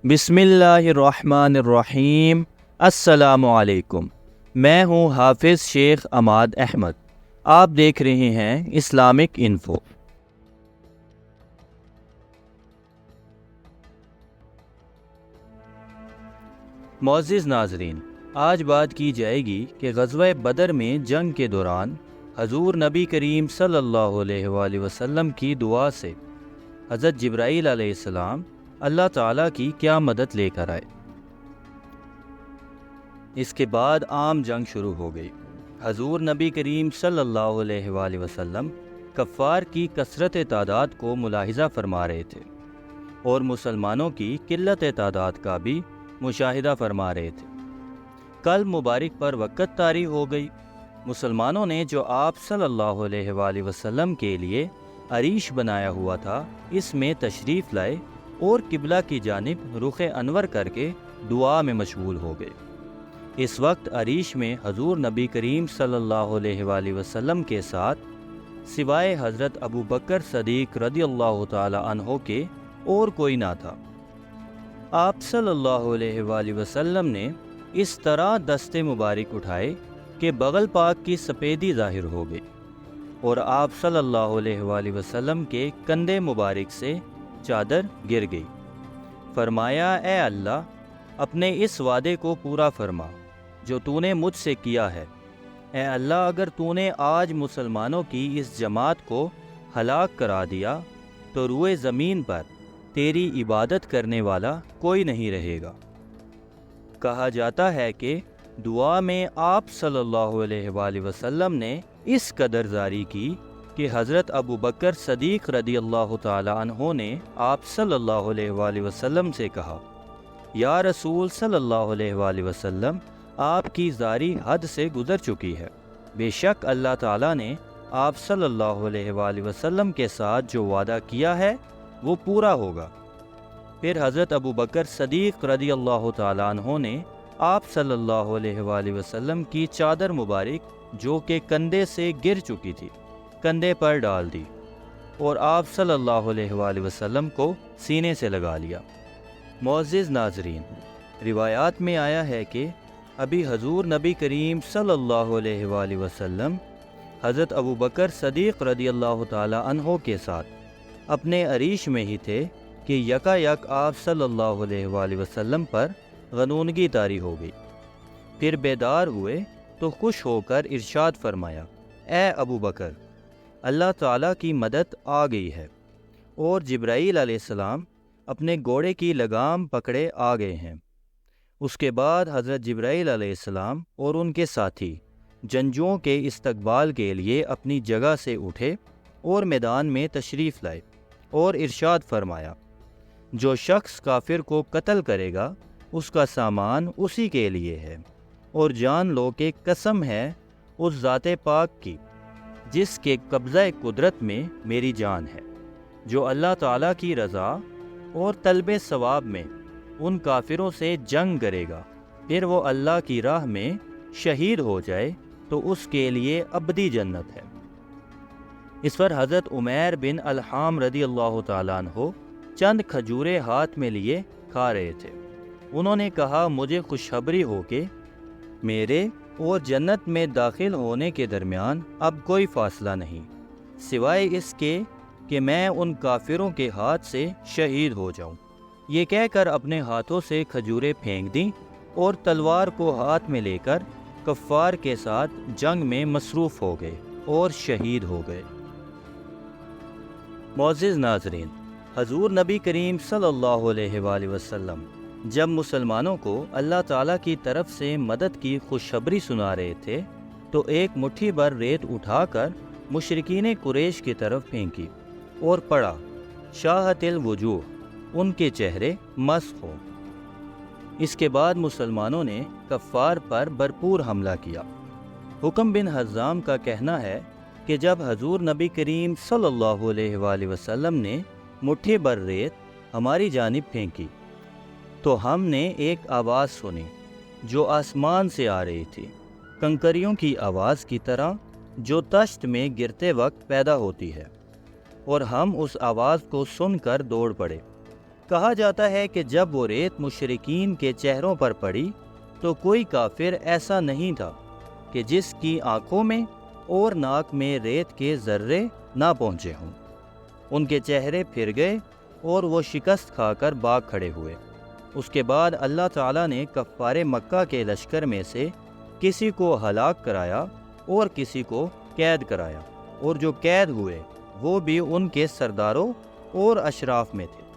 بسم اللہ الرحمن الرحیم۔ السلام علیکم۔ میں ہوں حافظ شیخ عماد احمد۔ آپ دیکھ رہے ہیں اسلامک انفو۔ معزز ناظرین، آج بات کی جائے گی کہ غزوہ بدر میں جنگ کے دوران حضور نبی کریم صلی اللہ علیہ وآلہ وسلم کی دعا سے حضرت جبرائیل علیہ السلام اللہ تعالیٰ کی کیا مدد لے کر آئے۔ اس کے بعد عام جنگ شروع ہو گئی۔ حضور نبی کریم صلی اللہ علیہ وآلہ وسلم کفار کی کثرت تعداد کو ملاحظہ فرما رہے تھے اور مسلمانوں کی قلت تعداد کا بھی مشاہدہ فرما رہے تھے۔ کل مبارک پر وقت طاری ہو گئی۔ مسلمانوں نے جو آپ صلی اللہ علیہ وآلہ وسلم کے لیے عریش بنایا ہوا تھا، اس میں تشریف لائے اور قبلہ کی جانب رخ انور کر کے دعا میں مشغول ہو گئے۔ اس وقت عریش میں حضور نبی کریم صلی اللہ علیہ وآلہ وسلم کے ساتھ سوائے حضرت ابو بکر صدیق رضی اللہ تعالی عنہ کے اور کوئی نہ تھا۔ آپ صلی اللہ علیہ وآلہ وسلم نے اس طرح دستے مبارک اٹھائے کہ بغل پاک کی سفیدی ظاہر ہو گئی اور آپ صلی اللہ علیہ وآلہ وسلم کے کندھے مبارک سے چادر گر گئی۔ فرمایا، اے اللہ، اپنے اس وعدے کو پورا فرما جو تو نے مجھ سے کیا ہے۔ اے اللہ، اگر تو نے آج مسلمانوں کی اس جماعت کو ہلاک کرا دیا تو روئے زمین پر تیری عبادت کرنے والا کوئی نہیں رہے گا۔ کہا جاتا ہے کہ دعا میں آپ صلی اللہ علیہ وآلہ وسلم نے اس قدر زاری کی کہ حضرت ابو بکر صدیق رضی اللہ تعالی عنہ نے آپ صلی اللہ علیہ وآلہ وسلم سے کہا، یا رسول صلی اللہ علیہ وآلہ وسلم، آپ کی زاری حد سے گزر چکی ہے۔ بے شک اللہ تعالیٰ نے آپ صلی اللہ علیہ وآلہ وسلم کے ساتھ جو وعدہ کیا ہے وہ پورا ہوگا۔ پھر حضرت ابو بکر صدیق رضی اللہ تعالی عنہ نے آپ صلی اللہ علیہ وآلہ وسلم کی چادر مبارک جو کہ کندھے سے گر چکی تھی کندھے پر ڈال دی اور آپ صلی اللہ علیہ وآلہ وسلم کو سینے سے لگا لیا۔ معزز ناظرین، روایات میں آیا ہے کہ ابھی حضور نبی کریم صلی اللہ علیہ وآلہ وسلم حضرت ابو بکر صدیق رضی اللہ تعالی عنہ کے ساتھ اپنے عریش میں ہی تھے کہ یکا یک آپ صلی اللہ علیہ وآلہ وسلم پر غنودگی طاری ہو گئی۔ پھر بیدار ہوئے تو خوش ہو کر ارشاد فرمایا، اے ابو بکر، اللہ تعالیٰ کی مدد آ گئی ہے اور جبرائیل علیہ السلام اپنے گھوڑے کی لگام پکڑے آ گئے ہیں۔ اس کے بعد حضرت جبرائیل علیہ السلام اور ان کے ساتھی جنگجوؤں کے استقبال کے لیے اپنی جگہ سے اٹھے اور میدان میں تشریف لائے اور ارشاد فرمایا، جو شخص کافر کو قتل کرے گا اس کا سامان اسی کے لیے ہے، اور جان لو کہ قسم ہے اس ذات پاک کی جس کے قبضہ قدرت میں میری جان ہے، جو اللہ تعالیٰ کی رضا اور طلب ثواب میں ان کافروں سے جنگ کرے گا، پھر وہ اللہ کی راہ میں شہید ہو جائے تو اس کے لیے ابدی جنت ہے۔ اس پر حضرت عمیر بن الحام رضی اللہ تعالیٰ عنہ چند کھجورے ہاتھ میں لیے کھا رہے تھے۔ انہوں نے کہا، مجھے خوشخبری ہو کہ میرے اور جنت میں داخل ہونے کے درمیان اب کوئی فاصلہ نہیں، سوائے اس کے کہ میں ان کافروں کے ہاتھ سے شہید ہو جاؤں۔ یہ کہہ کر اپنے ہاتھوں سے کھجوریں پھینک دیں اور تلوار کو ہاتھ میں لے کر کفار کے ساتھ جنگ میں مصروف ہو گئے اور شہید ہو گئے۔ معزز ناظرین، حضور نبی کریم صلی اللہ علیہ وآلہ وسلم جب مسلمانوں کو اللہ تعالیٰ کی طرف سے مدد کی خوشخبری سنا رہے تھے تو ایک مٹھی بھر ریت اٹھا کر مشرکین قریش کی طرف پھینکی اور پڑھا، شاہت الوجوہ، ان کے چہرے مسخ ہوں۔ اس کے بعد مسلمانوں نے کفار پر بھرپور حملہ کیا۔ حکم بن حزام کا کہنا ہے کہ جب حضور نبی کریم صلی اللہ علیہ وآلہ وسلم نے مٹھی بھر ریت ہماری جانب پھینکی تو ہم نے ایک آواز سنی جو آسمان سے آ رہی تھی، کنکریوں کی آواز کی طرح جو تشت میں گرتے وقت پیدا ہوتی ہے، اور ہم اس آواز کو سن کر دوڑ پڑے۔ کہا جاتا ہے کہ جب وہ ریت مشرکین کے چہروں پر پڑی تو کوئی کافر ایسا نہیں تھا کہ جس کی آنکھوں میں اور ناک میں ریت کے ذرے نہ پہنچے ہوں۔ ان کے چہرے پھر گئے اور وہ شکست کھا کر بھاگ کھڑے ہوئے۔ اس کے بعد اللہ تعالیٰ نے کفار مکہ کے لشکر میں سے کسی کو ہلاک کرایا اور کسی کو قید کرایا، اور جو قید ہوئے وہ بھی ان کے سرداروں اور اشراف میں تھے۔